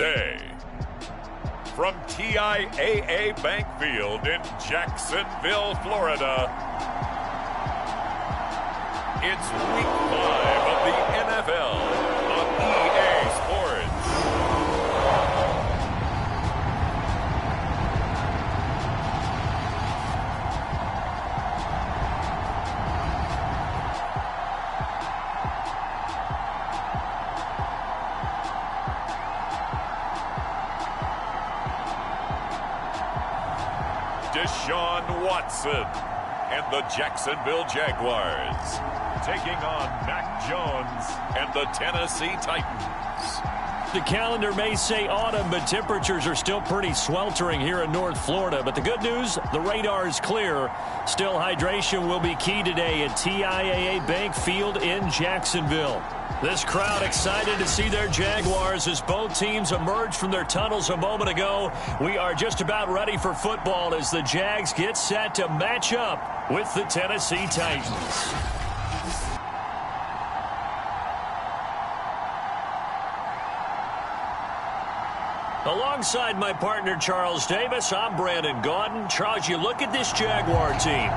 Tuesday. From TIAA Bank Field in Jacksonville, Florida, it's Week 5 of the NFL on EA Sports. Deshaun Watson and the Jacksonville Jaguars taking on Mac Jones and the Tennessee Titans. The calendar may say autumn, but temperatures are still pretty sweltering here in North Florida. But the good news, the radar is clear. Still, hydration will be key today at TIAA Bank Field in Jacksonville. This crowd excited to see their Jaguars as both teams emerged from their tunnels a moment ago. We are just about ready for football as the Jags get set to match up with the Tennessee Titans. Alongside my partner, Charles Davis, I'm Brandon Gaudin. Charles, you look at this Jaguar team.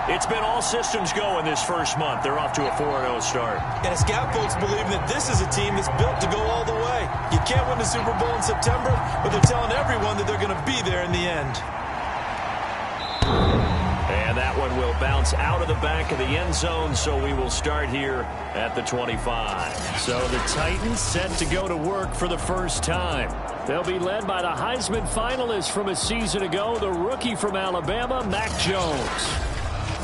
It's been all systems go in this first month. They're off to a 4-0 start. And scout folks believe that this is a team that's built to go all the way. You can't win the Super Bowl in September, but they're telling everyone that they're going to be there in the end. And that one will bounce out of the back of the end zone, so we will start here at the 25. So the Titans set to go to work for the first time. They'll be led by the Heisman finalist from a season ago, the rookie from Alabama, Mac Jones.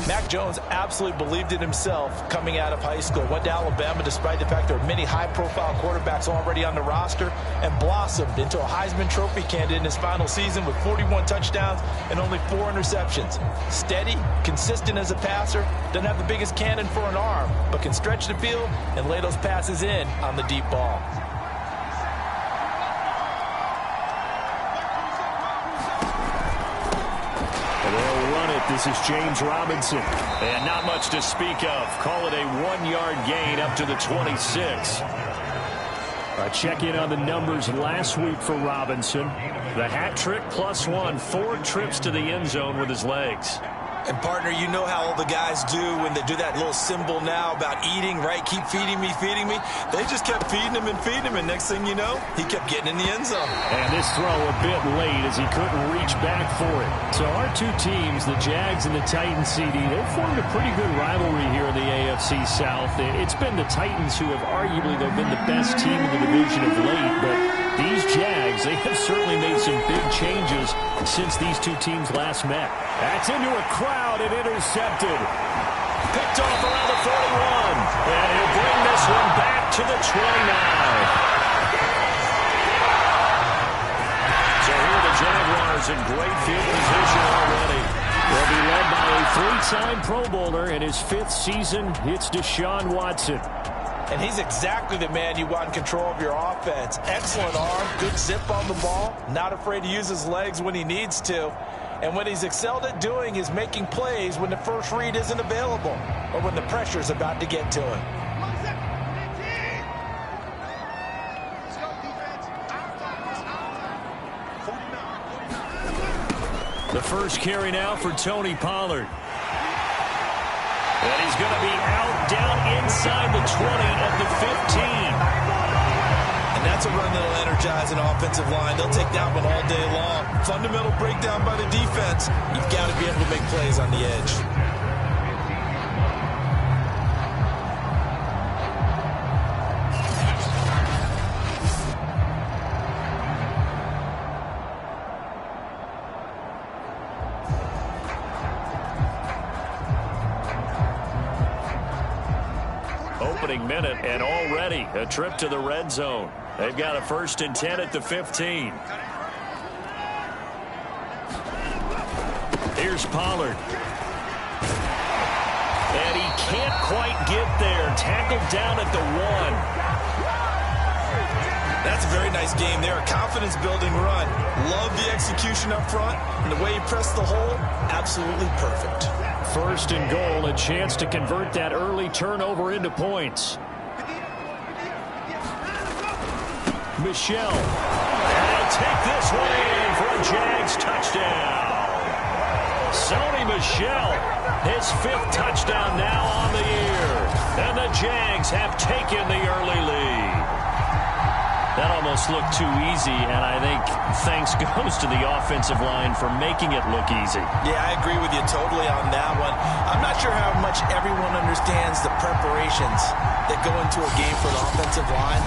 Mac Jones absolutely believed in himself coming out of high school. Went to Alabama despite the fact there are many high-profile quarterbacks already on the roster and blossomed into a Heisman Trophy candidate in his final season with 41 touchdowns and only 4 interceptions. Steady, consistent as a passer, doesn't have the biggest cannon for an arm, but can stretch the field and lay those passes in on the deep ball. This is James Robinson, and not much to speak of. Call it a 1-yard gain up to the 26. A check-in on the numbers last week for Robinson. The hat trick +1, 4 trips to the end zone with his legs. And, partner, you know how all the guys do when they do that little symbol now about eating, right? Keep feeding me, feeding me. They just kept feeding him, and next thing you know, he kept getting in the end zone. And this throw a bit late as he couldn't reach back for it. So our two teams, the Jags and the Titans, CD, they've formed a pretty good rivalry here in the AFC South. It's been the Titans who have arguably been the best team in the division of late, but these Jags, they have certainly made some big changes since these two teams last met. That's into a crowd and intercepted. Picked off around the 41. And he'll bring this one back to the 29. So here are the Jaguars in great field position already. They'll be led by a 3-time Pro Bowler in his 5th season. It's Deshaun Watson. And he's exactly the man you want in control of your offense. Excellent arm, good zip on the ball, not afraid to use his legs when he needs to. And what he's excelled at doing is making plays when the first read isn't available or when the pressure's about to get to him. The first carry now for Tony Pollard. And he's going to be out down inside the 20 at the 15. And that's a run that'll energize an offensive line. They'll take that one all day long. Fundamental breakdown by the defense. You've got to be able to make plays on the edge. Opening minute, and already a trip to the red zone. They've got a 1st and 10 at the 15. Here's Pollard. And he can't quite get there. Tackled down at the 1. That's a very nice game there. A confidence-building run. Love the execution up front. And the way he pressed the hole, absolutely perfect. 1st and goal, a chance to convert that early turnover into points. Michelle. take this one in for a Jags touchdown. Sony Michel, his 5th touchdown now on the year. And the Jags have taken the early lead. That almost looked too easy, and I think thanks goes to the offensive line for making it look easy. Yeah, I agree with you totally on that one. I'm not sure how much everyone understands the preparations that go into a game for the offensive line,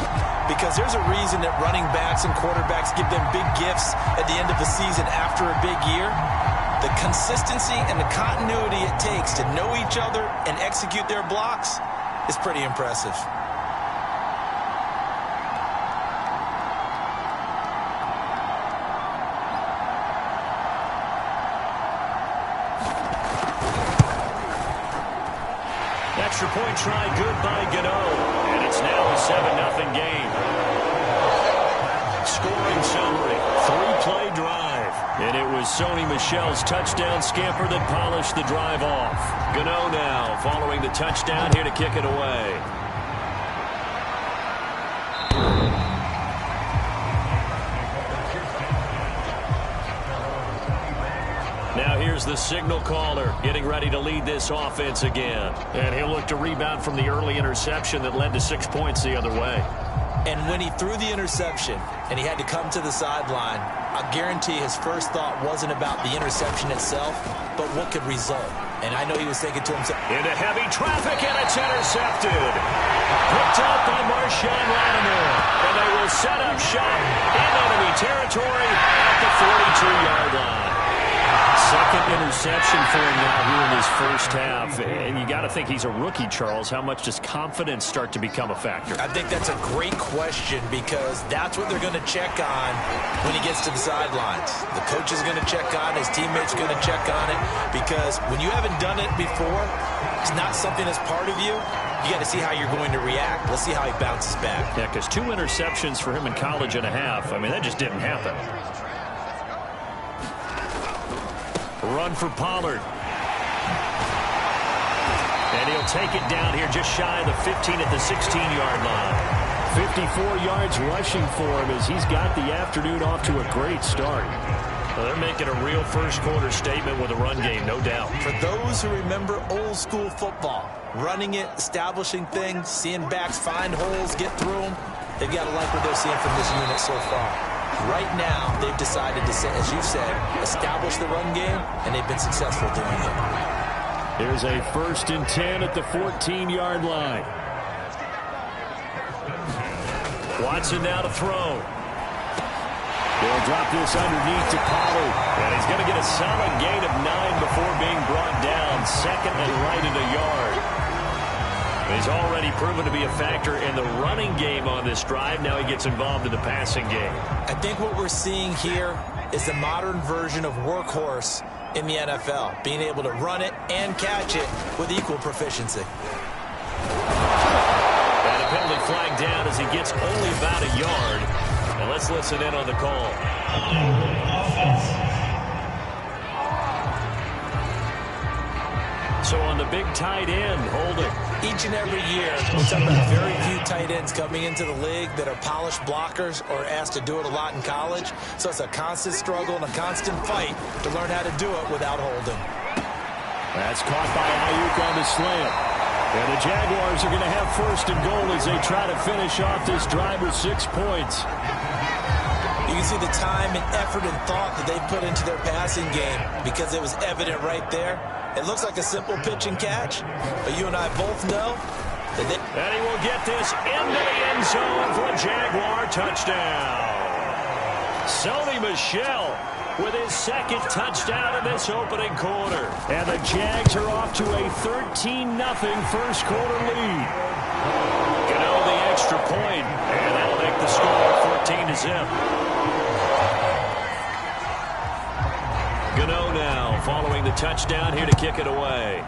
because there's a reason that running backs and quarterbacks give them big gifts at the end of the season after a big year. The consistency and the continuity it takes to know each other and execute their blocks is pretty impressive. Extra point try good by Gano, and it's now a 7-0 game. Scoring summary, 3-play drive, and it was Sony Michel's touchdown scamper that polished the drive off. Gano now following the touchdown, here to kick it away. Now here's the signal caller getting ready to lead this offense again. And he'll look to rebound from the early interception that led to 6 points the other way. And when he threw the interception and he had to come to the sideline, I guarantee his first thought wasn't about the interception itself, but what could result. And I know he was thinking to himself, into heavy traffic, and it's intercepted. Picked up by Marshawn Lattimore. And they will set up shop in enemy territory at the 42-yard line. Second interception for him now here in his first half. And you got to think he's a rookie, Charles. How much does confidence start to become a factor? I think that's a great question, because that's what they're going to check on when he gets to the sidelines. The coach is going to check on, his teammates are going to check on it, because when you haven't done it before, it's not something that's part of you. You got to see how you're going to react. Let's see how he bounces back. Yeah, because 2 interceptions for him in college and a half. I mean, that just didn't happen. Run for Pollard. And he'll take it down here just shy of the 15 at the 16-yard line. 54 yards rushing for him as he's got the afternoon off to a great start. Well, they're making a real first-quarter statement with a run game, no doubt. For those who remember old-school football, running it, establishing things, seeing backs find holes, get through them, they've got to like what they're seeing from this unit so far. Right now, they've decided to, as you said, establish the run game, and they've been successful doing it. Here's a 1st and 10 at the 14-yard line. Watson now to throw. They'll drop this underneath to Pollard. And he's going to get a solid gain of 9 before being brought down. Second and right at a yard. He's already proven to be a factor in the running game on this drive. Now he gets involved in the passing game. I think what we're seeing here is the modern version of workhorse in the NFL, being able to run it and catch it with equal proficiency. And a penalty flag down as he gets only about a yard. And let's listen in on the call. So on the big tight end, holding. Each and every year, we're talking about very few tight ends coming into the league that are polished blockers or asked to do it a lot in college. So it's a constant struggle and a constant fight to learn how to do it without holding. That's caught by Ayuk on the slam. And the Jaguars are going to have 1st and goal as they try to finish off this drive with 6 points. You can see the time and effort and thought that they put into their passing game, because it was evident right there. It looks like a simple pitch and catch, but you and I both know that they... And he will get this into the end zone for a Jaguar touchdown. Sony Michel with his 2nd touchdown in this opening quarter. And the Jags are off to a 13-0 first-quarter lead. Gano the extra point, and that'll make the score 14-0. Gano now following the touchdown, here to kick it away.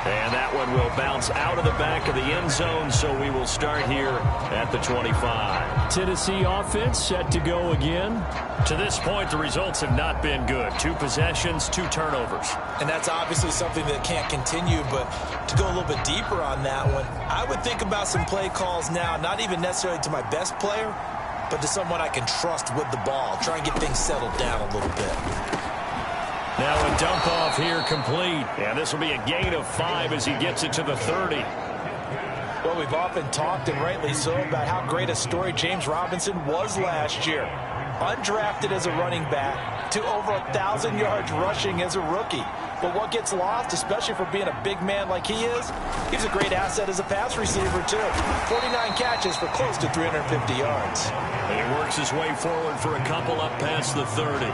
And that and will bounce out of the back of the end zone, so we will start here at the 25. Tennessee offense set to go again. To this point, the results have not been good. 2 possessions, 2 turnovers. And that's obviously something that can't continue, but to go a little bit deeper on that one, I would think about some play calls now, not even necessarily to my best player, but to someone I can trust with the ball. Try and get things settled down a little bit. Now a dump off here complete. And this will be a gain of 5 as he gets it to the 30. Well, we've often talked, and rightly so, about how great a story James Robinson was last year. Undrafted as a running back to over 1,000 yards rushing as a rookie. But what gets lost, especially for being a big man like he is, he's a great asset as a pass receiver, too. 49 catches for close to 350 yards. And he works his way forward for a couple up past the 30.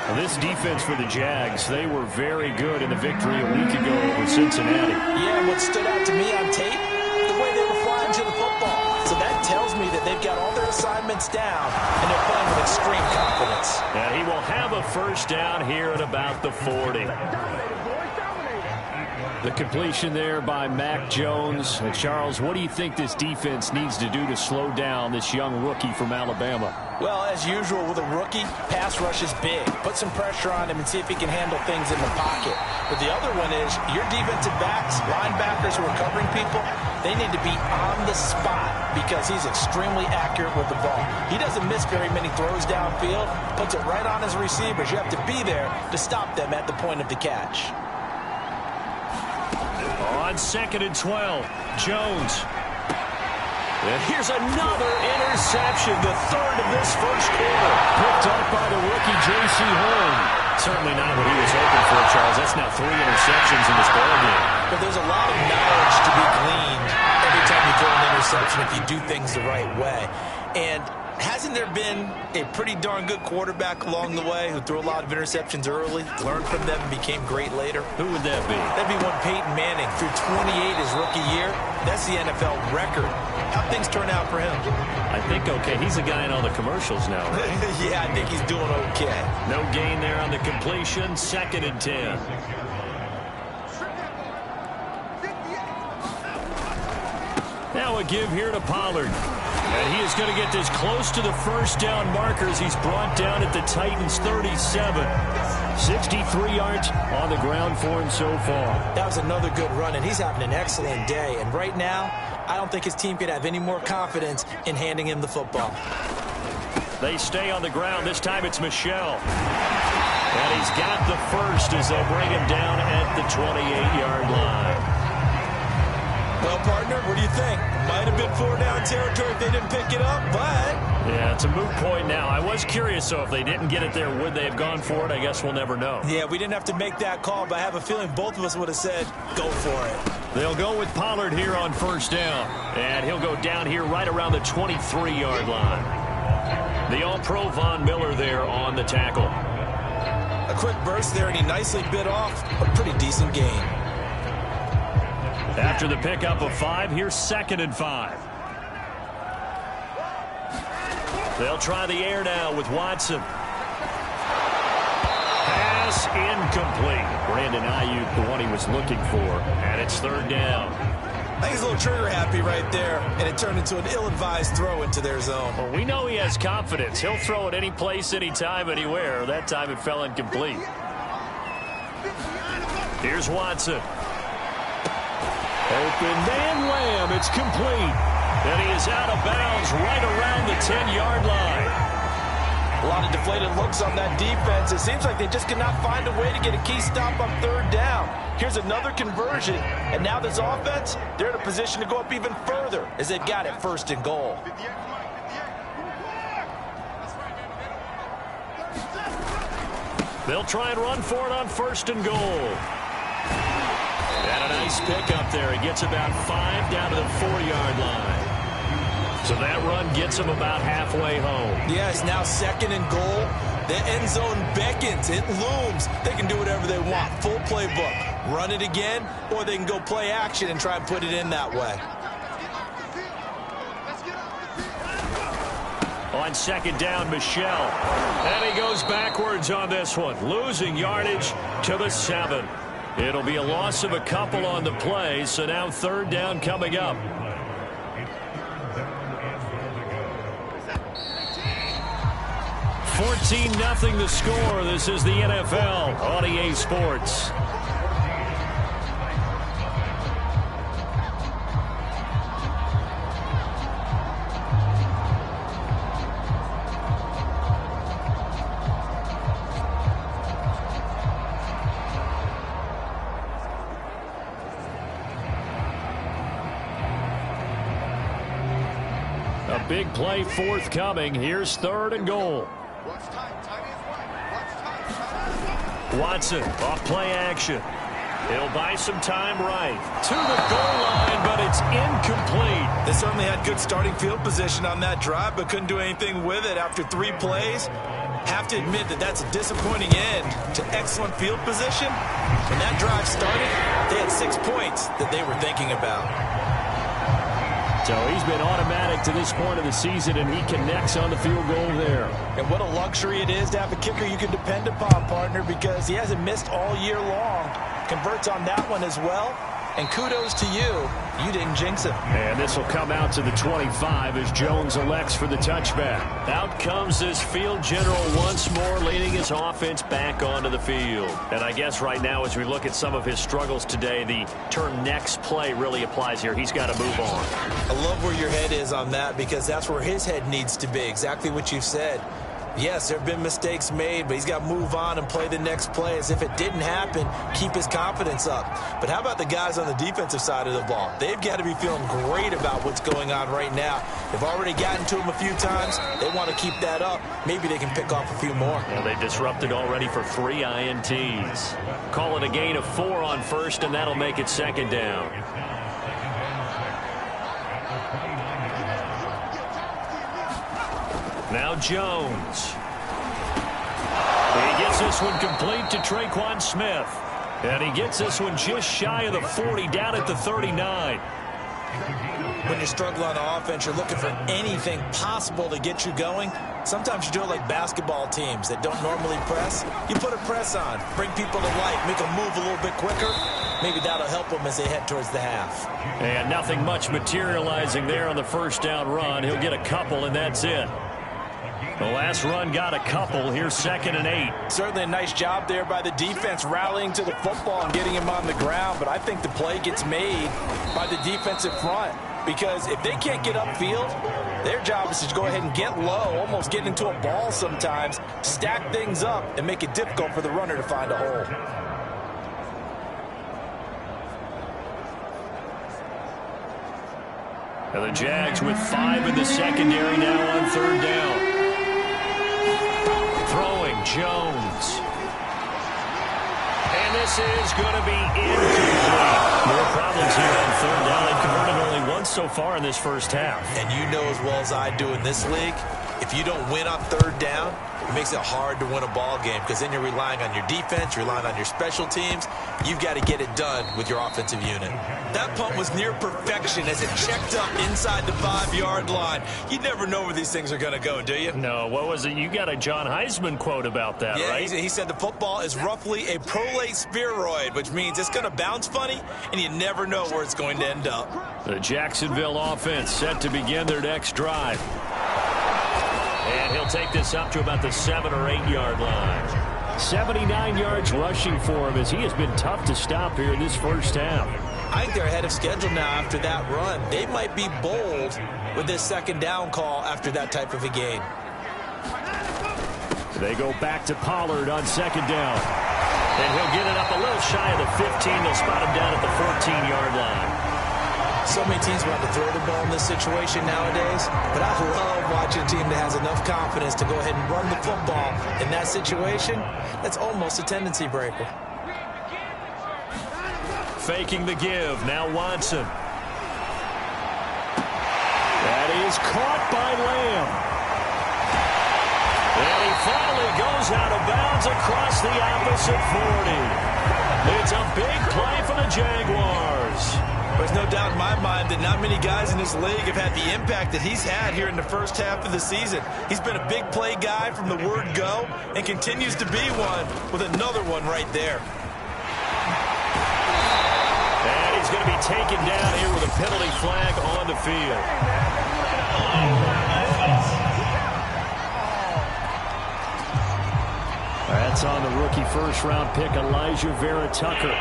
Well, this defense for the Jags, they were very good in the victory a week ago over Cincinnati. Yeah, what stood out to me on tape, the way they were flying to the football. So that tells me that they've got all their assignments down, and they're playing with extreme confidence. And he will have a first down here at about the 40. The completion there by Mac Jones. Charles, what do you think this defense needs to do to slow down this young rookie from Alabama? Well, as usual with a rookie, pass rush is big. Put some pressure on him and see if he can handle things in the pocket. But the other one is your defensive backs, linebackers who are covering people, they need to be on the spot because he's extremely accurate with the ball. He doesn't miss very many throws downfield, puts it right on his receivers. You have to be there to stop them at the point of the catch. On 2nd and 12, Jones. And here's another interception, the 3rd of this first quarter. Picked up by the rookie J.C. Horn. Certainly not what he was hoping for, Charles. That's now 3 interceptions in this ballgame. But there's a lot of knowledge to be gleaned every time you throw an interception if you do things the right way. And hasn't there been a pretty darn good quarterback along the way who threw a lot of interceptions early, learned from them, and became great later? Who would that be? That'd be one Peyton Manning. Threw 28 his rookie year. That's the NFL record. How'd things turn out for him? I think okay. He's a guy in all the commercials now, right? Yeah, I think he's doing okay. No gain there on the completion. 2nd and 10. Now a give here to Pollard. And he is going to get this close to the first down markers. He's brought down at the Titans' 37. 63 yards on the ground for him so far. That was another good run, and he's having an excellent day. And right now, I don't think his team could have any more confidence in handing him the football. They stay on the ground. This time it's Michel. And he's got the first as they'll bring him down at the 28-yard line. Well, partner, what do you think? Might have been 4-down territory if they didn't pick it up, but... Yeah, it's a moot point now. I was curious, so if they didn't get it there, would they have gone for it? I guess we'll never know. Yeah, we didn't have to make that call, but I have a feeling both of us would have said, go for it. They'll go with Pollard here on first down. And he'll go down here right around the 23-yard line. The All-Pro Von Miller there on the tackle. A quick burst there, and he nicely bit off a pretty decent gain. After the pickup of 5, here's 2nd and 5. They'll try the air now with Watson. Pass incomplete. Brandon Ayuk, the one he was looking for. And it's 3rd down. I think he's a little trigger happy right there, and it turned into an ill-advised throw into their zone. Well, we know he has confidence. He'll throw it any place, anytime, anywhere. That time it fell incomplete. Here's Watson. Open man Lamb. It's complete. And he is out of bounds right around the 10-yard line. A lot of deflated looks on that defense. It seems like they just cannot find a way to get a key stop on 3rd down. Here's another conversion. And now this offense, they're in a position to go up even further as they've got it 1st and goal. They'll try and run for it on 1st and goal. And a nice pickup there. He gets about 5 down to the 4-yard line. So that run gets him about halfway home. Yeah, it's now 2nd and goal. The end zone beckons. It looms. They can do whatever they want. Full playbook. Run it again, or they can go play action and try and put it in that way. On 2nd down, Michel. And he goes backwards on this one. Losing yardage to the 7. It'll be a loss of a couple on the play, so now third down coming up. 14-0 the score. This is the NFL on EA Sports. A big play forthcoming. Here's third and goal. Watson off play action. He'll buy some time right to the goal line, but it's incomplete. They certainly had good starting field position on that drive, but couldn't do anything with it after 3 plays. Have to admit that that's a disappointing end to excellent field position. When that drive started, they had 6 points that they were thinking about. So he's been automatic to this point of the season, and he connects on the field goal there. And what a luxury it is to have a kicker you can depend upon, partner, because he hasn't missed all year long. Converts on that one as well. And kudos to you. You didn't jinx him. And this will come out to the 25 as Jones elects for the touchback. Out comes this field general once more, leading his offense back onto the field. And I guess right now, as we look at some of his struggles today, the term next play really applies here. He's got to move on. I love where your head is on that, because that's where his head needs to be. Exactly what you've said. Yes, there have been mistakes made, but he's got to move on and play the next play as if it didn't happen, keep his confidence up. But how about the guys on the defensive side of the ball? They've got to be feeling great about what's going on right now. They've already gotten to him a few times. They want to keep that up. Maybe they can pick off a few more. Well, they disrupted already for 3 INTs. Call it a gain of 4 on first, and that'll make it second down. Now Jones. He gets this one complete to Traquan Smith. And he gets this one just shy of the 40, down at the 39. When you're struggling on offense, you're looking for anything possible to get you going. Sometimes you do it like basketball teams that don't normally press. You put a press on, bring people to life, make them move a little bit quicker. Maybe that'll help them as they head towards the half. And nothing much materializing there on the first down run. He'll get a couple, and that's it. The last run got a couple. Here's 2nd and 8. Certainly a nice job there by the defense rallying to the football and getting him on the ground. But I think the play gets made by the defensive front, because if they can't get upfield, their job is to go ahead and get low, almost get into a ball sometimes, stack things up, and make it difficult for the runner to find a hole. And the Jags with 5 in the secondary now on third down. Throwing Jones. And this is going to be incomplete. More problems here on third down. They've converted only once so far in this first half. And you know as well as I do in this league, if you don't win on third down, it makes it hard to win a ball game, because then you're relying on your defense, you're relying on your special teams. You've got to get it done with your offensive unit. That punt was near perfection as it checked up inside the 5-yard line. You never know where these things are going to go, do you? No, what was it? You got a John Heisman quote about that, yeah, right? He said the football is roughly a prolate spheroid, which means it's going to bounce funny, and you never know where it's going to end up. The Jacksonville offense set to begin their next drive. And he'll take this up to about the 7 or 8 yard line. 79 yards rushing for him, as he has been tough to stop here in this first half. I think they're ahead of schedule now after that run. They might be bold with this second down call after that type of a game. They go back to Pollard on second down. And he'll get it up a little shy of the 15. They'll spot him down at the 14-yard line. So many teams want to throw the ball in this situation nowadays, but I love watching a team that has enough confidence to go ahead and run the football in that situation. That's almost a tendency breaker. Faking the give. Now Watson. That is caught by Lamb. And he finally goes out of bounds across the opposite 40. It's a big play for the Jaguars. There's no doubt in my mind that not many guys in this league have had the impact that he's had here in the first half of the season. He's been a big play guy from the word go and continues to be one with another one right there. going to be taken down here with a penalty flag on the field. That's on the rookie first-round pick, Elijah Vera Tucker.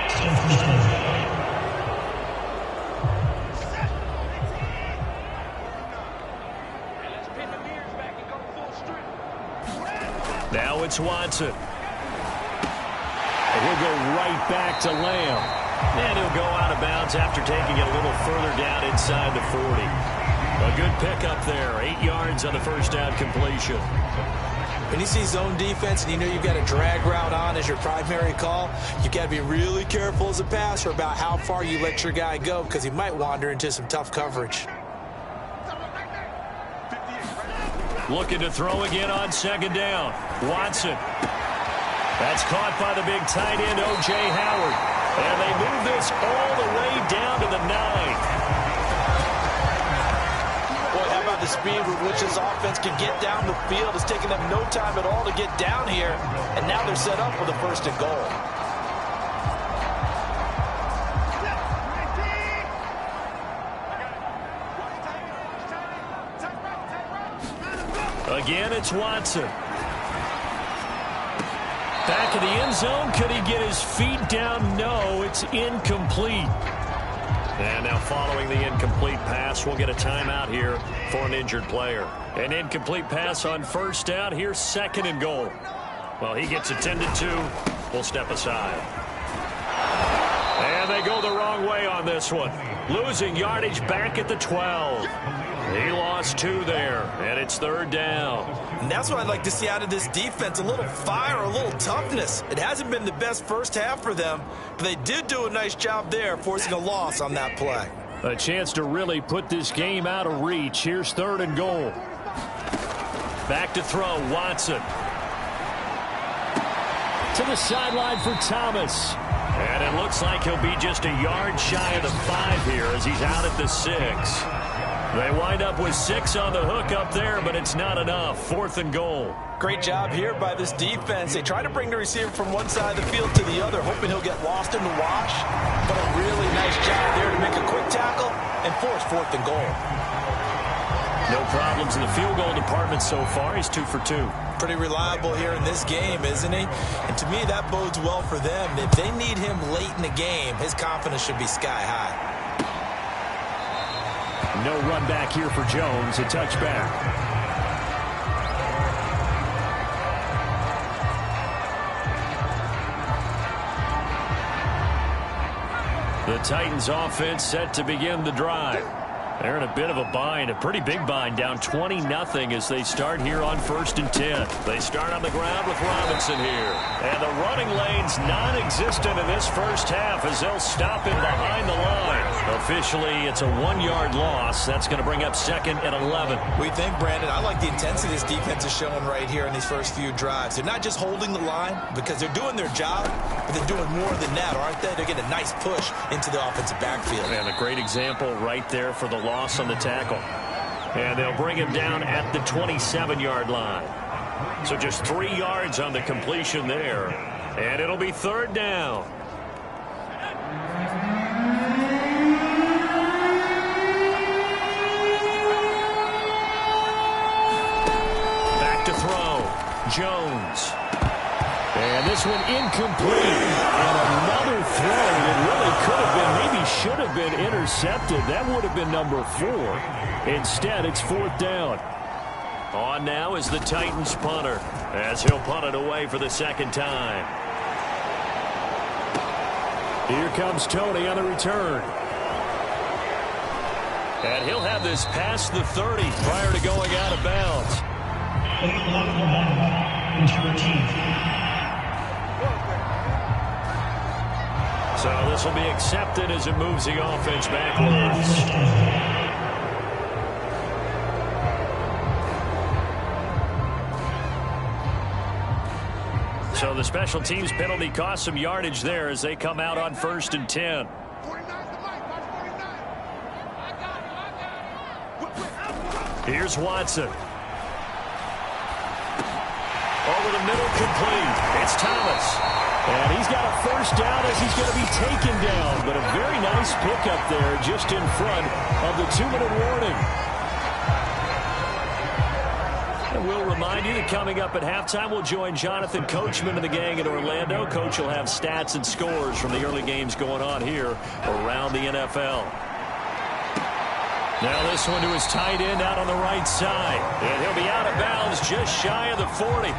Now it's Watson. And he'll go right back to Lamb. And he'll go out of bounds after taking it a little further down inside the 40. A good pickup there. 8 yards on the first down completion. When you see zone defense and you know you've got a drag route on as your primary call, you've got to be really careful as a passer about how far you let your guy go because he might wander into some tough coverage. Looking to throw again on second down. Watson. That's caught by the big tight end, O.J. Howard. And they move this all the way down to the 9. Boy, how about the speed with which this offense can get down the field? It's taking them no time at all to get down here. And now they're set up with a first and goal. Again, it's Watson. Back in the end zone. Could he get his feet down? No, it's incomplete. And now following the incomplete pass, we'll get a timeout here for an injured player. An incomplete pass on first down. Here's second and goal. Well, he gets attended to. We'll step aside. And they go the wrong way on this one. Losing yardage back at the 12. He lost 2 there, and it's third down. And that's what I'd like to see out of this defense, a little fire, a little toughness. It hasn't been the best first half for them, but they did do a nice job there, forcing a loss on that play. A chance to really put this game out of reach. Here's third and goal. Back to throw, Watson. To the sideline for Thomas. And it looks like he'll be just a yard shy of the 5 here as he's out at the 6. They wind up with 6 on the hook up there, but it's not enough. Fourth and goal. Great job here by this defense. They try to bring the receiver from one side of the field to the other, hoping he'll get lost in the wash. But a really nice job there to make a quick tackle and force fourth and goal. No problems in the field goal department so far. He's 2 for 2. Pretty reliable here in this game, isn't he? And to me, that bodes well for them. If they need him late in the game, his confidence should be sky high. No run back here for Jones. A touchback. The Titans offense set to begin the drive. They're in a bit of a bind, a pretty big bind, down 20-0 as they start here on 1st and 10. They start on the ground with Robinson here. And the running lane's non-existent in this first half as they'll stop him behind the line. Officially, it's a 1-yard loss. That's going to bring up 2nd and 11. We think, Brandon, I like the intensity this defense is showing right here in these first few drives. They're not just holding the line because they're doing their job, but they're doing more than that, aren't they? They're getting a nice push into the offensive backfield. And a great example right there for the loss on the tackle. And they'll bring him down at the 27-yard line. So just 3 yards on the completion there. And it'll be third down. Back to throw. Jones. And this one incomplete. And another throw that really could have been, maybe should have been intercepted. That would have been number 4. Instead, it's fourth down. On now is the Titans punter as he'll punt it away for the second time. Here comes Tony on the return. And he'll have this past the 30 prior to going out of bounds. So this will be accepted as it moves the offense backwards. So the special teams penalty cost some yardage there as they come out on 1st and 10. Here's Watson. Over the middle, complete. It's Thomas. And he's got a first down as he's going to be taken down. But a very nice pickup there just in front of the 2-minute warning. And we'll remind you that coming up at halftime, we'll join Jonathan Coachman and the gang in Orlando. Coach will have stats and scores from the early games going on here around the NFL. Now this one to his tight end out on the right side. And he'll be out of bounds just shy of the 40.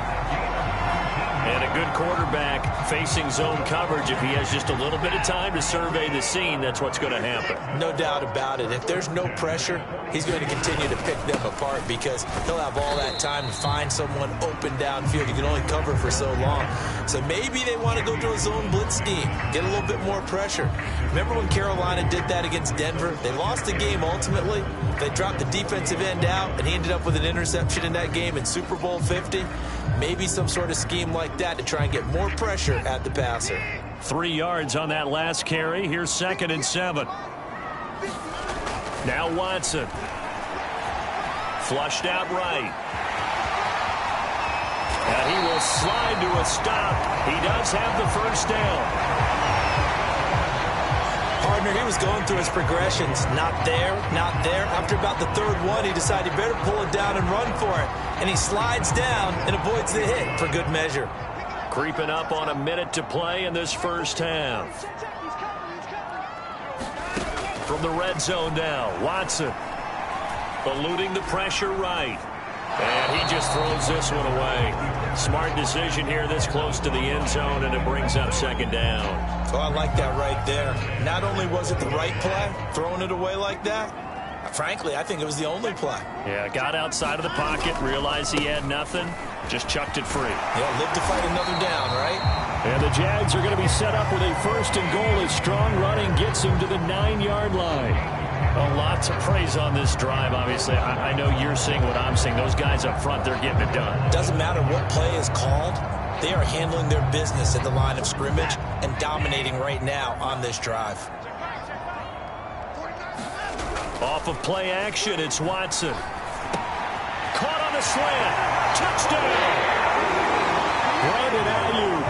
And a good quarterback facing zone coverage. If he has just a little bit of time to survey the scene, that's what's going to happen. No doubt about it. If there's no pressure, he's going to continue to pick them apart because he'll have all that time to find someone open downfield. You can only cover for so long. So maybe they want to go to a zone blitz scheme, get a little bit more pressure. Remember when Carolina did that against Denver? They lost the game ultimately. They dropped the defensive end out, and he ended up with an interception in that game in Super Bowl 50. Maybe some sort of scheme like that to try and get more pressure at the passer. 3 yards on that last carry. Here's 2nd and 7. Now Watson. Flushed out right. And he will slide to a stop. He does have the first down. Partner, he was going through his progressions. Not there, not there. After about the 3rd one, he decided he better pull it down and run for it. And he slides down and avoids the hit for good measure. Creeping up on a minute to play in this first half. From the red zone now, Watson. Eluding the pressure right. And he just throws this one away. Smart decision here this close to the end zone, and it brings up 2nd down. Oh, I like that right there. Not only was it the right play, throwing it away like that, frankly, I think it was the only play. Yeah, got outside of the pocket, realized he had nothing, just chucked it free. Yeah, live to fight another down, right? And the Jags are going to be set up with a 1st and goal as strong running gets him to the 9-yard line. A lot to praise on this drive, obviously. I know you're seeing what I'm seeing. Those guys up front, they're getting it done. Doesn't matter what play is called. They are handling their business at the line of scrimmage and dominating right now on this drive. Off of play action, it's Watson. Caught on the slant. Touchdown! Brandon Ayuk,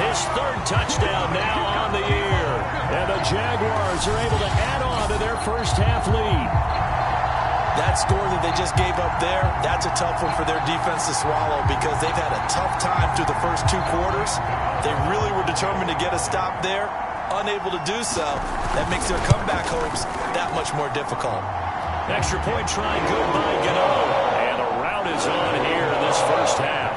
his 3rd touchdown now on the year. And the Jaguars are able to add on to their first half lead. That score that they just gave up there, that's a tough one for their defense to swallow because they've had a tough time through the first 2 quarters. They really were determined to get a stop there. Unable to do so, that makes their comeback hopes that much more difficult. Extra point try good by Gano. And a rout is on here in this first half.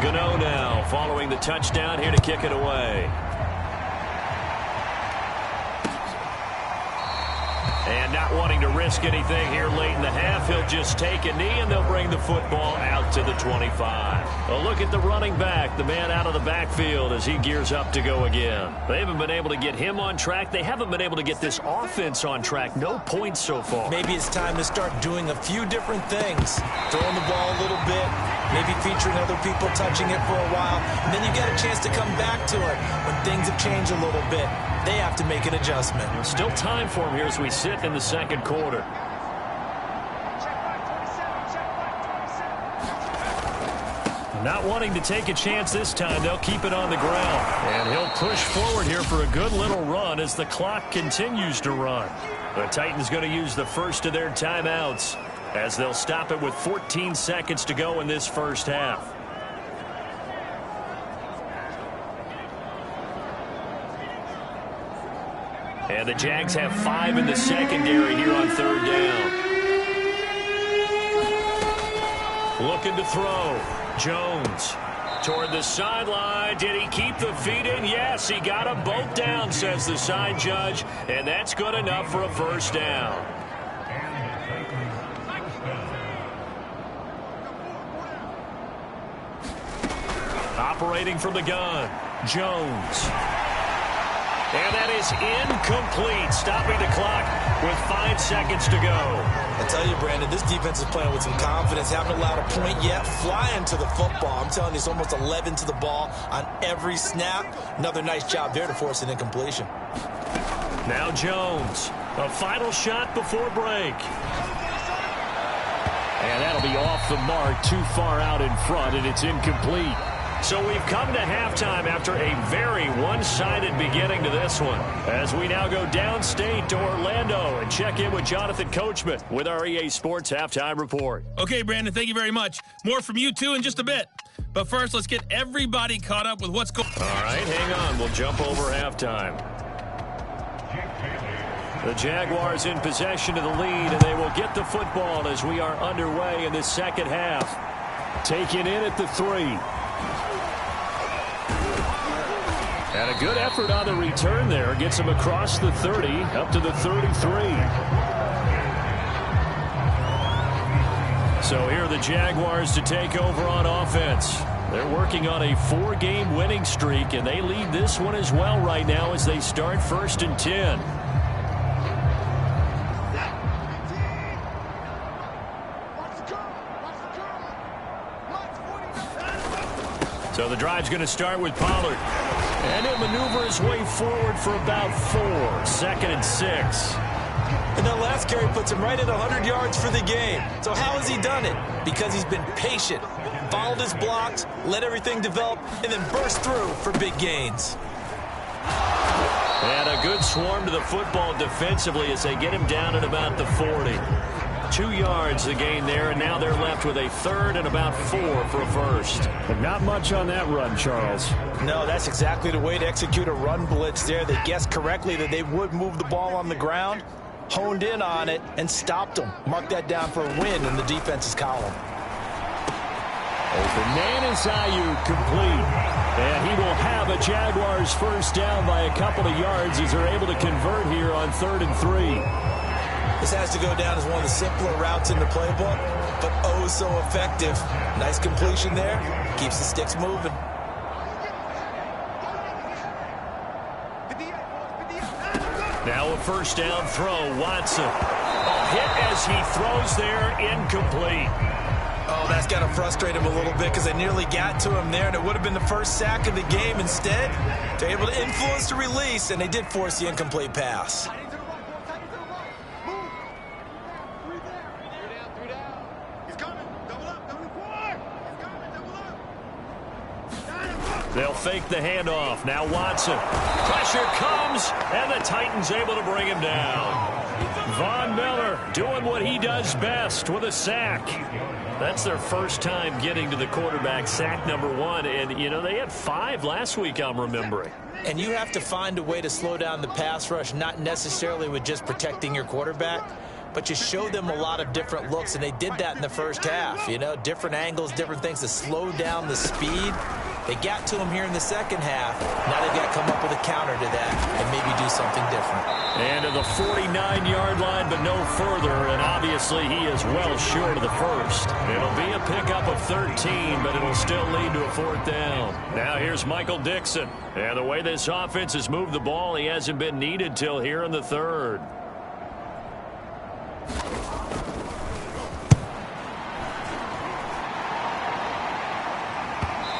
Gano now following the touchdown here to kick it away. And not wanting to risk anything here late in the half, he'll just take a knee and they'll bring the football out to the 25. A look at the running back, the man out of the backfield as he gears up to go again. They haven't been able to get him on track. They haven't been able to get this offense on track. No points so far. Maybe it's time to start doing a few different things. Throwing the ball a little bit, maybe featuring other people touching it for a while, and then you get a chance to come back to it when things have changed a little bit. They have to make an adjustment. Still time for him here as we sit in the 2nd quarter. Not wanting to take a chance this time, they'll keep it on the ground. And he'll push forward here for a good little run as the clock continues to run. The Titans going to use the first of their timeouts as they'll stop it with 14 seconds to go in this first half. And the Jags have 5 in the secondary here on 3rd down. Looking to throw. Jones toward the sideline. Did he keep the feet in? Yes, he got them both down, says the side judge. And that's good enough for a first down. Operating from the gun, Jones. And that is incomplete, stopping the clock with 5 seconds to go. I tell you, Brandon, this defense is playing with some confidence. Haven't allowed a point yet. Flying to the football. I'm telling you, it's almost 11 to the ball on every snap. Another nice job there to force an incompletion. Now Jones, a final shot before break. And that'll be off the mark, too far out in front, and it's incomplete. So we've come to halftime after a very one-sided beginning to this one, as we now go downstate to Orlando and check in with Jonathan Coachman with our EA Sports Halftime Report. Okay, Brandon, thank you very much. More from you, too, in just a bit. But first, let's get everybody caught up with what's going on. All right, hang on. We'll jump over halftime. The Jaguars in possession of the lead, and they will get the football as we are underway in the second half. Taken in at the 3. And a good effort on the return there. Gets him across the 30, up to the 33. So here are the Jaguars to take over on offense. They're working on a 4-game winning streak, and they lead this one as well right now as they start 1st and 10. So the drive's going to start with Pollard. And he'll maneuver his way forward for about 4. 2nd and 6. And that last carry puts him right at 100 yards for the game. So how has he done it? Because he's been patient, followed his blocks, let everything develop, and then burst through for big gains. And a good swarm to the football defensively as they get him down at about the 40. 2 yards the gain there, and now they're left with a 3rd and about 4 for a first. But not much on that run, Charles. No, that's exactly the way to execute a run blitz there. They guessed correctly that they would move the ball on the ground, honed in on it, and stopped them. Mark that down for a win in the defense's column. Open man is Ayuk, complete. And he will have a Jaguars first down by a couple of yards as they're able to convert here on 3rd and 3. This has to go down as one of the simpler routes in the playbook, but oh so effective. Nice completion there. Keeps the sticks moving. Now a first down throw. Watson. A hit as he throws there. Incomplete. Oh, that's got to frustrate him a little bit because they nearly got to him there, and it would have been the first sack of the game. Instead, they're able to influence the release, and they did force the incomplete pass. They'll fake the handoff. Now Watson. Pressure comes, and the Titans able to bring him down. Von Miller doing what he does best with a sack. That's their first time getting to the quarterback, sack number 1. And, you know, they had 5 last week, I'm remembering. And you have to find a way to slow down the pass rush, not necessarily with just protecting your quarterback, but you show them a lot of different looks, and they did that in the first half. You know, different angles, different things to slow down the speed. They got to him here in the second half. Now they've got to come up with a counter to that and maybe do something different. And to the 49-yard line, but no further. And obviously he is well short of the first. It'll be a pickup of 13, but it'll still lead to a 4th down. Now here's Michael Dixon. And the way this offense has moved the ball, he hasn't been needed till here in the 3rd.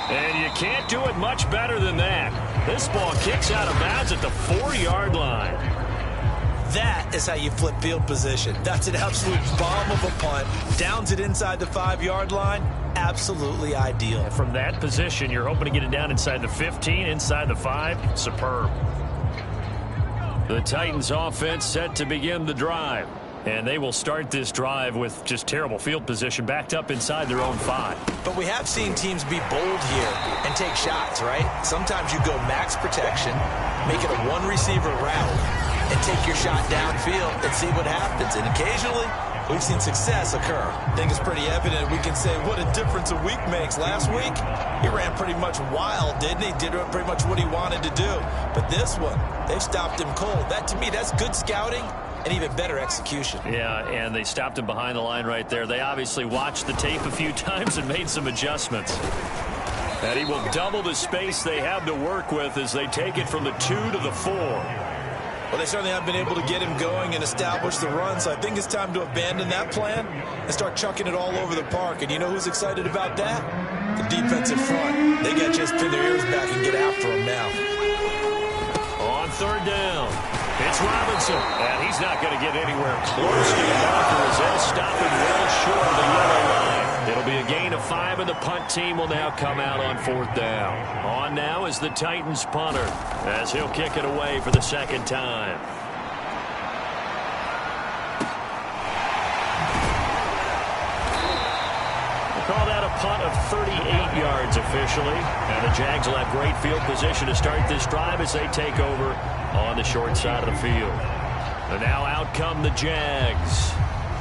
And you can't do it much better than that. This ball kicks out of bounds at the 4-yard line. That is how you flip field position. That's an absolute bomb of a punt. Downs it inside the 5-yard line. Absolutely ideal. And from that position, you're hoping to get it down inside the 15, inside the 5. Superb. The Titans offense set to begin the drive. And they will start this drive with just terrible field position backed up inside their own 5. But we have seen teams be bold here and take shots, right? Sometimes you go max protection, make it a one-receiver route, and take your shot downfield and see what happens. And occasionally, we've seen success occur. I think it's pretty evident. We can say what a difference a week makes. Last week, he ran pretty much wild, didn't he? Did pretty much what he wanted to do. But this one, they've stopped him cold. That, to me, that's good scouting. And even better execution. Yeah, and they stopped him behind the line right there. They obviously watched the tape a few times and made some adjustments. And he will double the space they have to work with as they take it from the 2 to the 4. Well, they certainly have been able to get him going and establish the run, so I think it's time to abandon that plan and start chucking it all over the park. And you know who's excited about that? The defensive front. They got to just pin their ears back and get after him now. On 3rd down. It's It's Robinson. And he's not going to get anywhere close to the marker as they'll stop him well short of the yellow line. It'll be a gain of 5, and the punt team will now come out on 4th down. On now is the Titans punter as he'll kick it away for the second time. Call that a punt of 38 yards officially. And the Jags will have great field position to start this drive as they take over on the short side of the field. And now out come the Jags.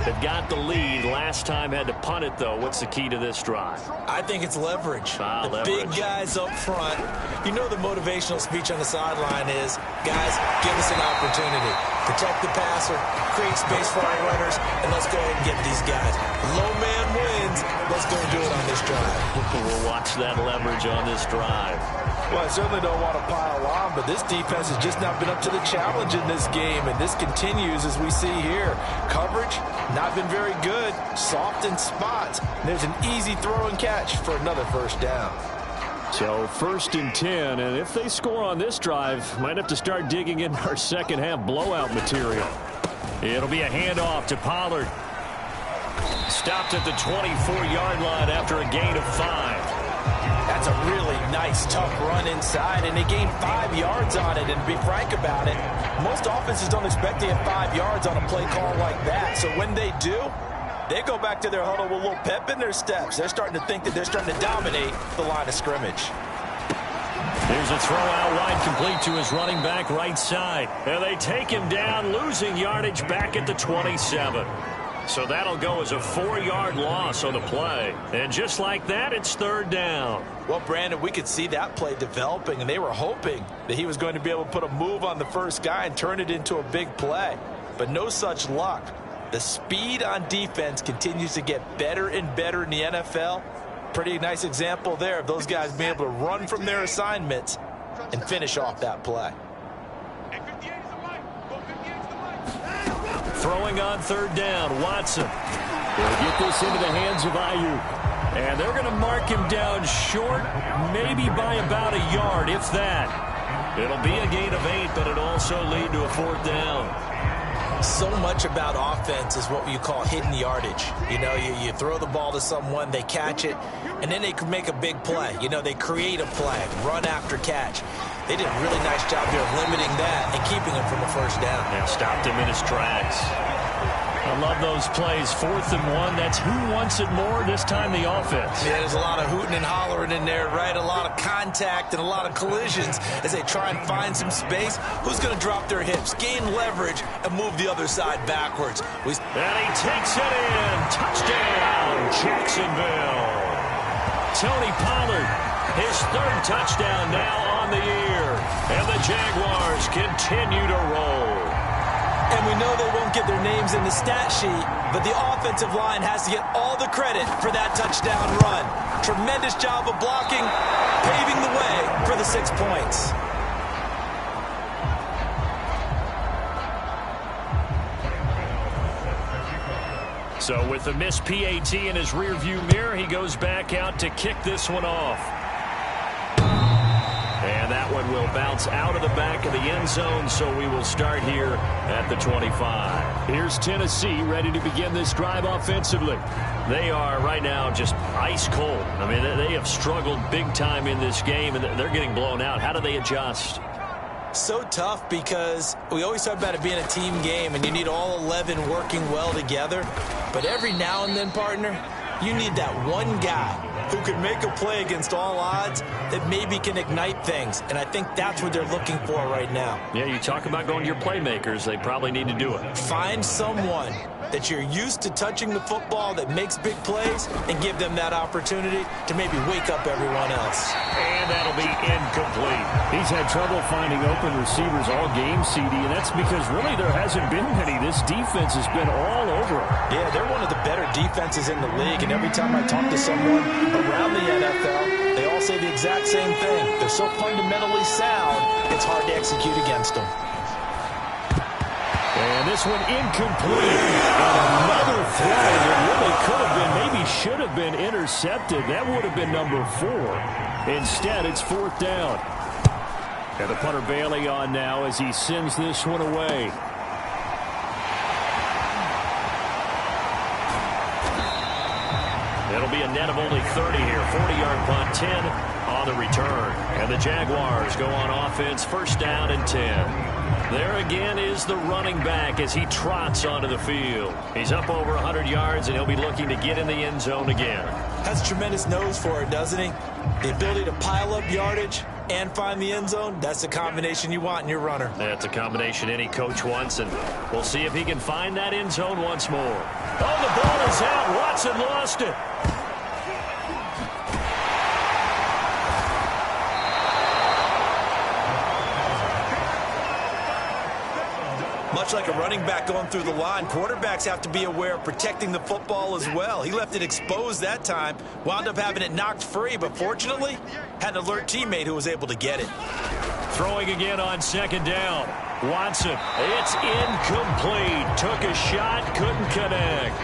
They've got the lead. Last time had to punt it, though. What's the key to this drive? I think it's leverage. Leverage. Big guys up front. You know the motivational speech on the sideline is, guys, give us an opportunity. Protect the passer, create space for our runners, and let's go ahead and get these guys. Low man wins. Let's go and do it on this drive. We'll watch that leverage on this drive. Well, I certainly don't want to pile on, but this defense has just not been up to the challenge in this game, and this continues as we see here. Coverage, not been very good. Soft in spots. There's an easy throw and catch for another first down. So 1st and 10, and if they score on this drive, might have to start digging in our second half blowout material. It'll be a handoff to Pollard. Stopped at the 24-yard line after a gain of 5. That's a really nice, tough run inside, and they gained 5 yards on it. And to be frank about it, most offenses don't expect to get 5 yards on a play call like that. So when they do, they go back to their huddle with a little pep in their steps. They're starting to think that they're starting to dominate the line of scrimmage. Here's a throw out wide, complete to his running back right side. And they take him down, losing yardage back at the 27. So that'll go as a 4-yard loss on the play. And just like that, it's 3rd down. Well, Brandon, we could see that play developing, and they were hoping that he was going to be able to put a move on the first guy and turn it into a big play. But no such luck. The speed on defense continues to get better and better in the NFL. Pretty nice example there of those guys being able to run from their assignments and finish off that play. Throwing on 3rd down, Watson. Will get this into the hands of Ayuk. And they're going to mark him down short, maybe by about a yard, if that. It'll be a gain of 8, but it'll also lead to a 4th down. So much about offense is what you call hidden yardage. You know, you throw the ball to someone, they catch it, and then they can make a big play. You know, they create a play, run after catch. They did a really nice job here of limiting that and keeping him from a first down. Yeah, stopped him in his tracks. I love those plays. 4th and 1. That's who wants it more, this time the offense. Yeah, there's a lot of hooting and hollering in there, right? A lot of contact and a lot of collisions as they try and find some space. Who's going to drop their hips, gain leverage, and move the other side backwards? And he takes it in. Touchdown, Jacksonville. Tony Pollard, his 3rd touchdown now on the year. And the Jaguars continue to roll. And we know they won't get their names in the stat sheet, but the offensive line has to get all the credit for that touchdown run. Tremendous job of blocking, paving the way for the 6 points. So with the missed PAT in his rearview mirror, he goes back out to kick this one off. And that one will bounce out of the back of the end zone, so we will start here at the 25. Here's Tennessee ready to begin this drive offensively. They are right now just ice cold. I mean, they have struggled big time in this game, and they're getting blown out. How do they adjust? So tough because we always talk about it being a team game, and you need all 11 working well together. But every now and then, partner, you need that one guy who can make a play against all odds that maybe can ignite things. And I think that's what they're looking for right now. Yeah, you talk about going to your playmakers. They probably need to do it. Find someone that you're used to touching the football that makes big plays and give them that opportunity to maybe wake up everyone else. And that'll be incomplete. He's had trouble finding open receivers all game, CD, and that's because really there hasn't been many. This defense has been all over him. Yeah, they're one of the better defenses in the league, and every time I talk to someone around the NFL, they all say the exact same thing. They're so fundamentally sound, it's hard to execute against them. And this one incomplete. And another throw that really could have been, maybe should have been intercepted. That would have been number 4. Instead, it's 4th down. And the punter bailing on now as he sends this one away. It'll be a net of only 30 here. 40-yard punt, 10 on the return. And the Jaguars go on offense, first down and 10. There again is the running back as he trots onto the field. He's up over 100 yards, and he'll be looking to get in the end zone again. Has a tremendous nose for it, doesn't he? The ability to pile up yardage and find the end zone, that's the combination you want in your runner. That's a combination any coach wants, and we'll see if he can find that end zone once more. Oh, the ball is out. Watson lost it. Much like a running back going through the line, quarterbacks have to be aware of protecting the football as well. He left it exposed that time, wound up having it knocked free, but fortunately had an alert teammate who was able to get it. Throwing again on second down. Watson, it's incomplete. Took a shot, couldn't connect.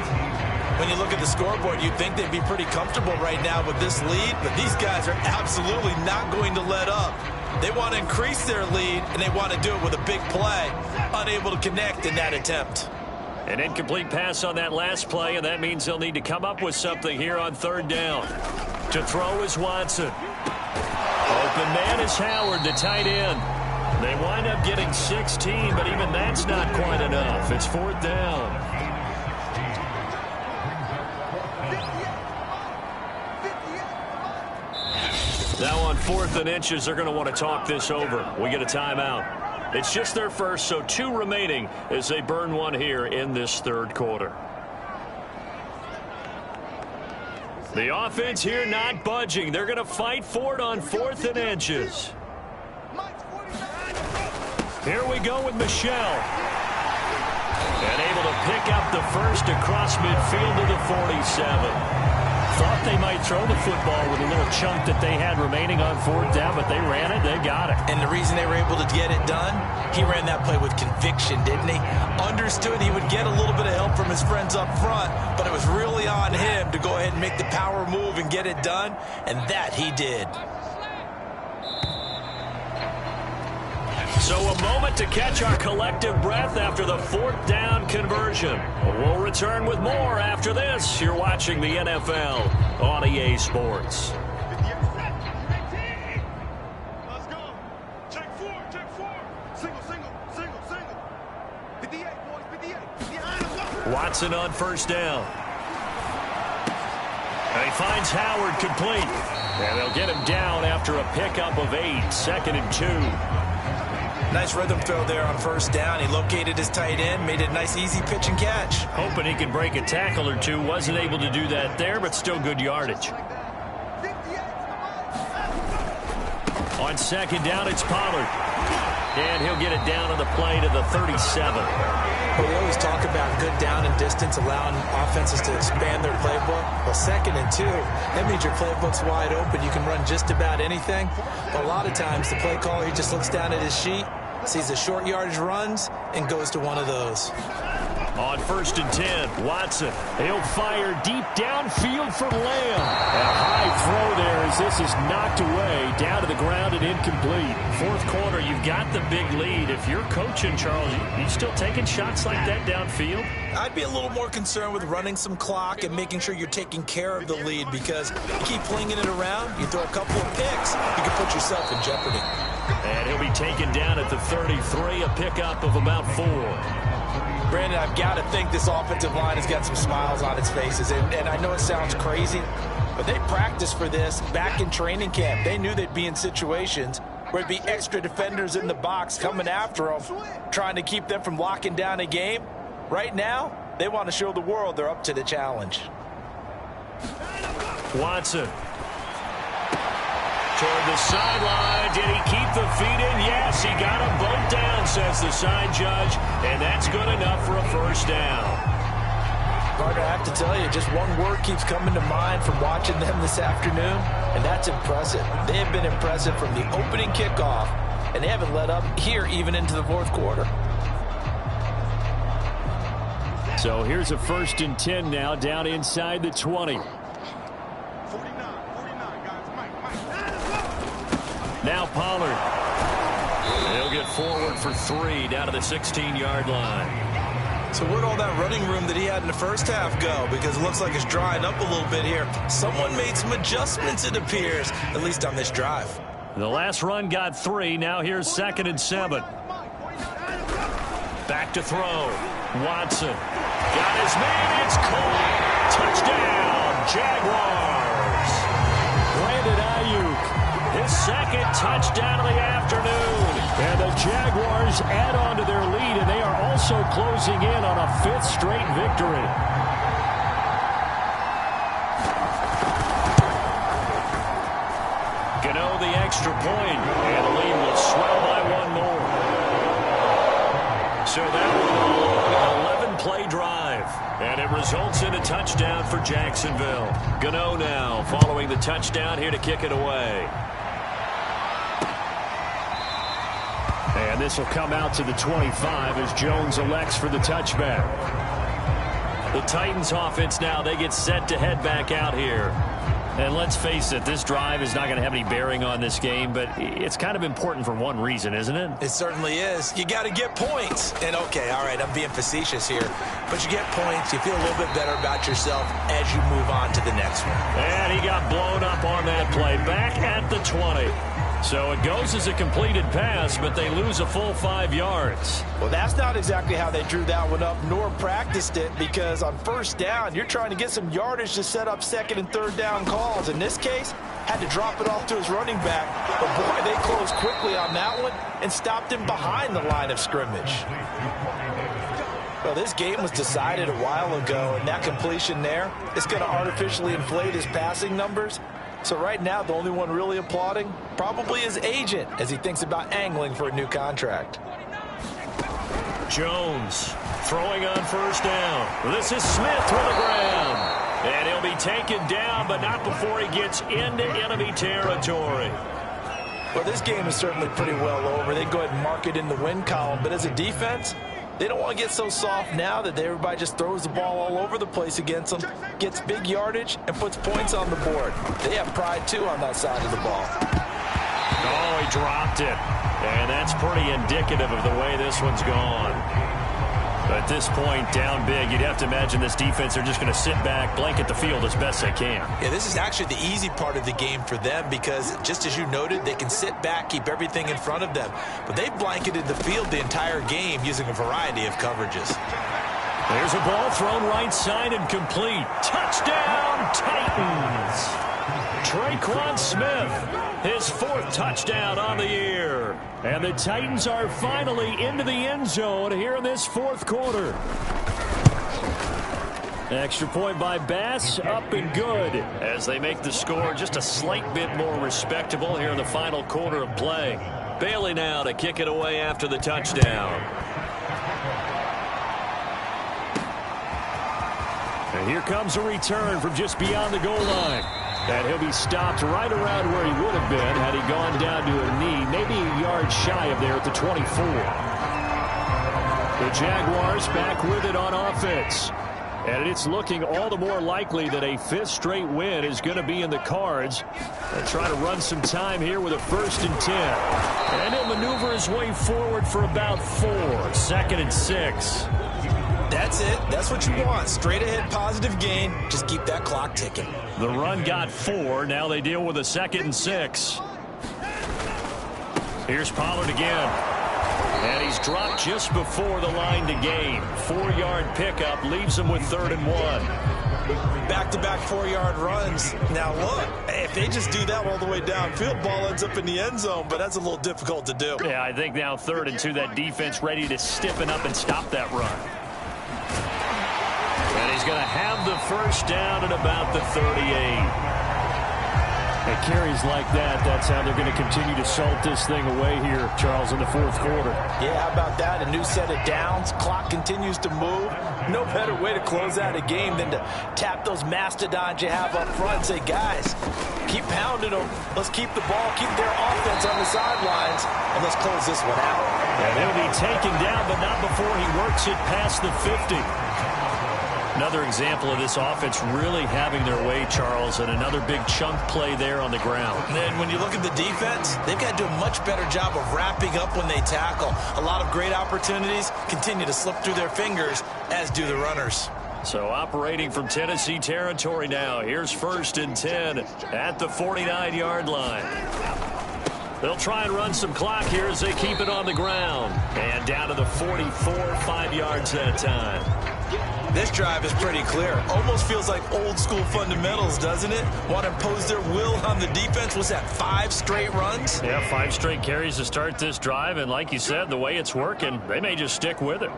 When you look at the scoreboard, you'd think they'd be pretty comfortable right now with this lead, but these guys are absolutely not going to let up. They want to increase their lead, and they want to do it with a big play. Unable to connect in that attempt. An incomplete pass on that last play, and that means they'll need to come up with something here on third down. To throw is Watson. Open man is Howard, the tight end. They wind up getting 16, but even that's not quite enough. It's fourth down. Now on 4th and inches, they're going to want to talk this over. We get a timeout. It's just their first, so 2 remaining as they burn one here in this third quarter. The offense here not budging. They're going to fight for it on 4th and inches. Here we go with Michelle. And able to pick up the first across midfield to the 47. Thought they might throw the football with a little chunk that they had remaining on 4th down, but they ran it, they got it. And the reason they were able to get it done, he ran that play with conviction, didn't he? Understood he would get a little bit of help from his friends up front, but it was really on him to go ahead and make the power move and get it done, and that he did. So a moment to catch our collective breath after the 4th down conversion. We'll return with more after this. You're watching the NFL on EA Sports. Let's go. Check 4. Single. 58, boys, 58. Watson on first down. And he finds Howard complete. And they'll get him down after a pickup of 8, 2nd and 2. Nice rhythm throw there on first down. He located his tight end, made it a nice easy pitch and catch. Hoping he could break a tackle or two. Wasn't able to do that there, but still good yardage. On second down, it's Pollard. And he'll get it down on the play to the 37. Well, we always talk about good down and distance, allowing offenses to expand their playbook. Well, 2nd and 2, that means your playbook's wide open. You can run just about anything. But a lot of times, the play caller, he just looks down at his sheet, sees the short yardage runs, and goes to one of those. On 1st and 10, Watson. He'll fire deep downfield for Lamb. A high throw there as this is knocked away, down to the ground and incomplete. 4th quarter, you've got the big lead. If you're coaching, Charles, you still taking shots like that downfield? I'd be a little more concerned with running some clock and making sure you're taking care of the lead, because you keep flinging it around, you throw a couple of picks, you can put yourself in jeopardy. And he'll be taken down at the 33, a pickup of about 4. Brandon, I've got to think this offensive line has got some smiles on its faces. And I know it sounds crazy, but they practiced for this back in training camp. They knew they'd be in situations where there'd be extra defenders in the box coming after them, trying to keep them from locking down a game. Right now, they want to show the world they're up to the challenge. Watson. Toward the sideline. Did he keep the feet in? Yes, he got them both down, says the side judge, and that's good enough for a first down. Carter, I have to tell you, just one word keeps coming to mind from watching them this afternoon, and that's impressive. They have been impressive from the opening kickoff, and they haven't let up here even into the 4th quarter. So here's a 1st and 10 now, down inside the 20. Now Pollard. forward for 3 down to the 16-yard line. So where'd all that running room that he had in the first half go? Because it looks like it's drying up a little bit here. Someone made some adjustments, it appears, at least on this drive. The last run got 3. Now here's 2nd and 7. Back to throw. Watson. Got his man. It's caught. Touchdown, Jaguars. Brandon Ayuk, his 2nd touchdown of the afternoon. And the Jaguars add on to their lead, and they are also closing in on a 5th straight victory. Gano the extra point, and the lead will swell by 1 more. So that was an 11-play drive, and it results in a touchdown for Jacksonville. Gano now following the touchdown here to kick it away. And this will come out to the 25 as Jones elects for the touchback. The Titans offense now, they get set to head back out here. And let's face it, this drive is not going to have any bearing on this game, but it's kind of important for one reason, isn't it? It certainly is. You got to get points. And, okay, all right, I'm being facetious here. But you get points, you feel a little bit better about yourself as you move on to the next one. And he got blown up on that play. Back at the 20. So it goes as a completed pass, but they lose a full 5 yards. Well, that's not exactly how they drew that one up, nor practiced it, because on first down, you're trying to get some yardage to set up 2nd and 3rd down calls. In this case, had to drop it off to his running back. But, boy, they closed quickly on that one and stopped him behind the line of scrimmage. Well, this game was decided a while ago, and that completion there, it's going to artificially inflate his passing numbers. So right now, the only one really applauding probably his agent as he thinks about angling for a new contract. Jones throwing on first down. This is Smith for the ground. And he'll be taken down, but not before he gets into enemy territory. Well, this game is certainly pretty well over. They go ahead and mark it in the win column. But as a defense, they don't want to get so soft now that everybody just throws the ball all over the place against them, gets big yardage, and puts points on the board. They have pride, too, on that side of the ball. Oh, he dropped it. And that's pretty indicative of the way this one's gone. But at this point, down big, you'd have to imagine this defense are just going to sit back, blanket the field as best they can. Yeah, this is actually the easy part of the game for them because, just as you noted, they can sit back, keep everything in front of them. But they've blanketed the field the entire game using a variety of coverages. There's a ball thrown right side and complete. Touchdown, Titans! Traquan Smith, his 4th touchdown on the year. And the Titans are finally into the end zone here in this 4th quarter. Extra point by Bass, up and good. As they make the score just a slight bit more respectable here in the final quarter of play. Bailey now to kick it away after the touchdown. And here comes a return from just beyond the goal line. And he'll be stopped right around where he would have been had he gone down to a knee, maybe a yard shy of there at the 24. The Jaguars back with it on offense. And it's looking all the more likely that a 5th straight win is going to be in the cards. They'll try to run some time here with a 1st and 10. And he'll maneuver his way forward for about 4. 2nd and 6. That's it. That's what you want. Straight ahead positive gain. Just keep that clock ticking. The run got 4. Now they deal with a 2nd and 6. Here's Pollard again. And he's dropped just before the line to gain. 4-yard pickup leaves him with 3rd and 1. Back-to-back 4-yard runs. Now look, if they just do that all the way downfield, ball ends up in the end zone, but that's a little difficult to do. Yeah, I think now 3rd and 2, that defense ready to stiffen up and stop that run. And he's going to have the 1st down at about the 38. At carries like that, that's how they're going to continue to salt this thing away here, Charles, in the 4th quarter. Yeah, how about that? A new set of downs. Clock continues to move. No better way to close out a game than to tap those mastodons you have up front and say, guys, keep pounding them. Let's keep the ball, keep their offense on the sidelines, and let's close this one out. And he'll be taken down, but not before he works it past the 50. Another example of this offense really having their way, Charles, and another big chunk play there on the ground. And then when you look at the defense, they've got to do a much better job of wrapping up when they tackle. A lot of great opportunities continue to slip through their fingers, as do the runners. So operating from Tennessee territory now. Here's 1st and 10 at the 49-yard line. They'll try and run some clock here as they keep it on the ground. And down to the 44, 5 yards that time. This drive is pretty clear. Almost feels like old school fundamentals, doesn't it? Want to impose their will on the defense. Was that 5 straight runs? Yeah, 5 straight carries to start this drive. And like you said, the way it's working, they may just stick with it.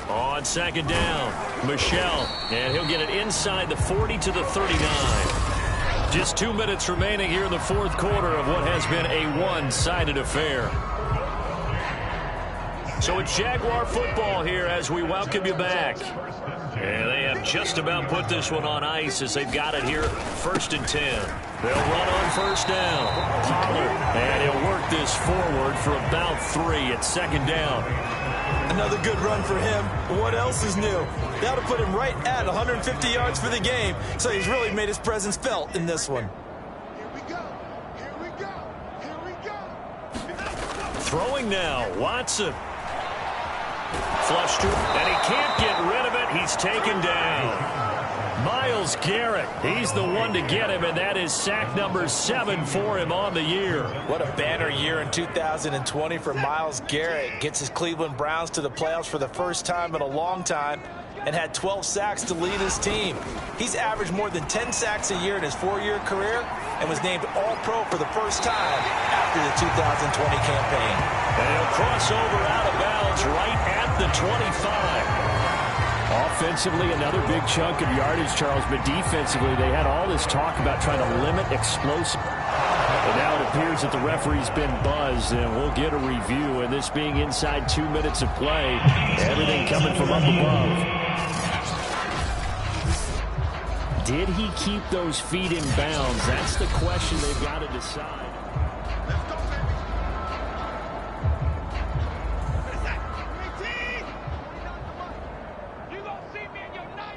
On 2nd down, Michelle, and he'll get it inside the 40 to the 39. Just 2 minutes remaining here in the 4th quarter of what has been a one-sided affair. So it's Jaguar football here as we welcome you back. And they have just about put this one on ice as they've got it here 1st and 10. They'll run on 1st down. Pollard, and he'll work this forward for about 3 at 2nd down. Another good run for him. What else is new? That'll put him right at 150 yards for the game. So he's really made his presence felt in this one. Here we go. Here we go. Here we go. Throwing now, Watson. Flushed through, and he can't get rid of it. He's taken down. Myles Garrett, he's the one to get him, and that is sack number 7 for him on the year. What a banner year in 2020 for Myles Garrett. Gets his Cleveland Browns to the playoffs for the first time in a long time and had 12 sacks to lead his team. He's averaged more than 10 sacks a year in his 4-year career and was named All-Pro for the first time after the 2020 campaign. And he'll cross over out of bounds right at the 25. Offensively, another big chunk of yardage, Charles, but defensively, they had all this talk about trying to limit explosive. And now it appears that the referee's been buzzed, and we'll get a review. And this being inside 2 minutes of play, everything coming from up above. Did he keep those feet in bounds? That's the question they've got to decide.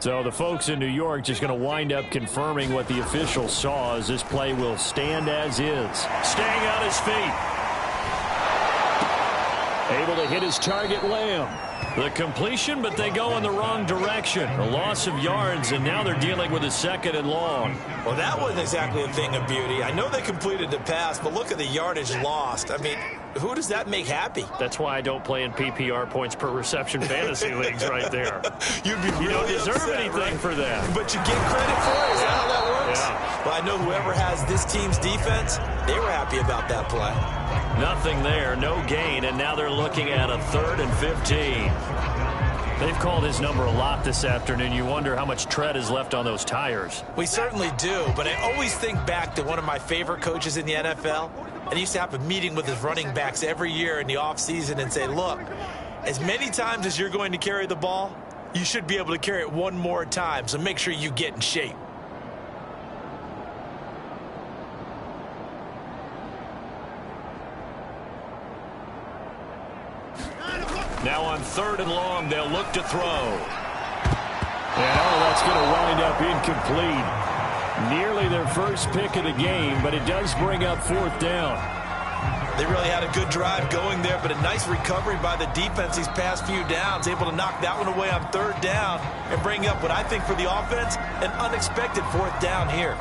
So the folks in New York just going to wind up confirming what the officials saw as this play will stand as is. Staying on his feet. Able to hit his target, Lamb. The completion, but they go in the wrong direction. A loss of yards, and now they're dealing with a 2nd and long. Well, that wasn't exactly a thing of beauty. I know they completed the pass, but look at the yardage lost. I mean, who does that make happy? That's why I don't play in PPR points per reception fantasy leagues right there. You'd be really You don't deserve upset, anything right? for that. But you get credit for it? Is that how that works? Yeah. Well, I know whoever has this team's defense, they were happy about that play. Nothing there, no gain, and now they're looking at a 3rd and 15. They've called his number a lot this afternoon. You wonder how much tread is left on those tires. We certainly do, but I always think back to one of my favorite coaches in the NFL, and he used to have a meeting with his running backs every year in the offseason and say, look, as many times as you're going to carry the ball, you should be able to carry it one more time, so make sure you get in shape. Now on 3rd and long, they'll look to throw. And that's going to wind up incomplete. Nearly their first pick of the game, but it does bring up 4th down. They really had a good drive going there, but a nice recovery by the defense these past few downs, able to knock that one away on 3rd down and bring up what I think for the offense, an unexpected 4th down here.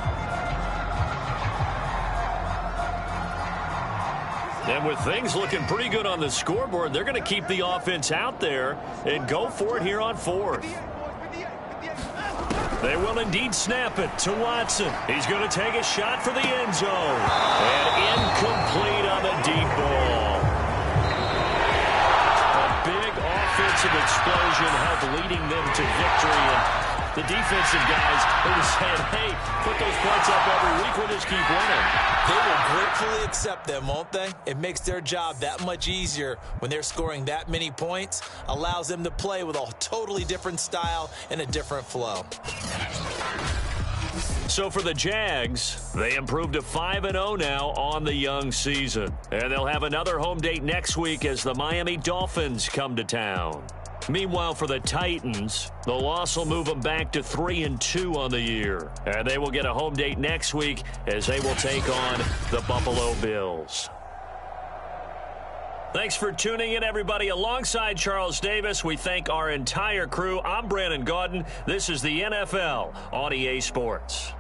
And with things looking pretty good on the scoreboard, they're going to keep the offense out there and go for it here on 4th. They will indeed snap it to Watson. He's going to take a shot for the end zone. And incomplete on the deep ball. A big offensive explosion helped leading them to victory. And The defensive guys are just saying, hey, put those points up every week. We'll just keep winning. They will gratefully accept them, won't they? It makes their job that much easier when they're scoring that many points. Allows them to play with a totally different style and a different flow. So for the Jags, they improved to 5-0 now on the young season. And they'll have another home date next week as the Miami Dolphins come to town. Meanwhile, for the Titans, the loss will move them back to 3-2 on the year. And they will get a home date next week as they will take on the Buffalo Bills. Thanks for tuning in, everybody. Alongside Charles Davis, we thank our entire crew. I'm Brandon Gaudin. This is the NFL on EA Sports.